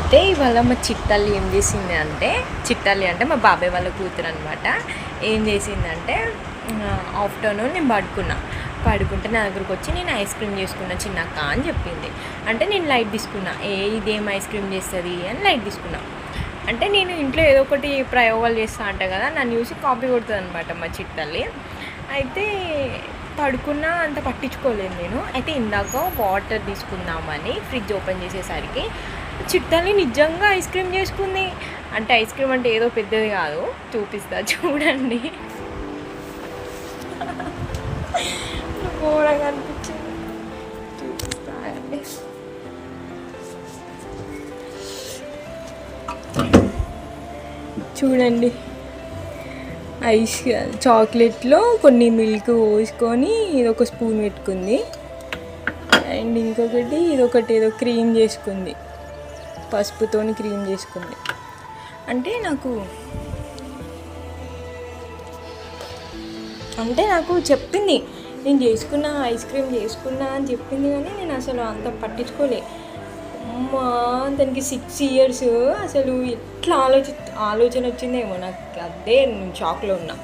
అయితే ఇవాళ మా చిట్టాలి ఏం చేసింది అంటే, చిట్టాలి అంటే మా బాబాయ్ వాళ్ళ కూతురు అనమాట. ఏం చేసిందంటే ఆఫ్టర్నూన్ నేను పడుకుంటే నా దగ్గరకు వచ్చి నేను ఐస్ క్రీమ్ చేసుకున్నా చిన్నక్క అని చెప్పింది. అంటే నేను లైట్ తీసుకున్నా, ఇదేం ఐస్ క్రీమ్ చేస్తుంది అని లైట్ తీసుకున్నా. అంటే నేను ఇంట్లో ఏదో ఒకటి ప్రయోగాలు చేస్తా అంట కదా, నన్ను చూసి కాపీ కొడుతుంది అనమాట మా చిట్టాలి. అయితే పడుకున్నా అంత పట్టించుకోలేదు నేను. అయితే ఇందాక వాటర్ తీసుకుందామని ఫ్రిడ్జ్ ఓపెన్ చేసేసరికి చిట్టాలి నిజంగా ఐస్ క్రీమ్ చేసుకుంది. అంటే ఐస్ క్రీమ్ అంటే ఏదో పెద్దది కాదు, చూపిస్తా చూడండి. ఘోరంగా అనిపించింది, చూపిస్తా అండి. చూడండి, ఐస్ చాక్లెట్లో కొన్ని మిల్క్ పోసుకొని ఇదొక స్పూన్ పెట్టుకుంది. అండ్ ఇంకొకటి ఇదొకటి ఏదో క్రీమ్ చేసుకుంది, పసుపుతోని క్రీమ్ చేసుకుంది. అంటే నాకు చెప్పింది, నేను చేసుకున్నా ఐస్ క్రీమ్ చేసుకున్నా అని చెప్పింది, కానీ నేను అసలు అంత పట్టించుకోలే. అమ్మా, దానికి 6 years, అసలు ఎట్లా ఆలోచన వచ్చిందేమో నాకు, అదే నేను షాక్లో ఉన్నా.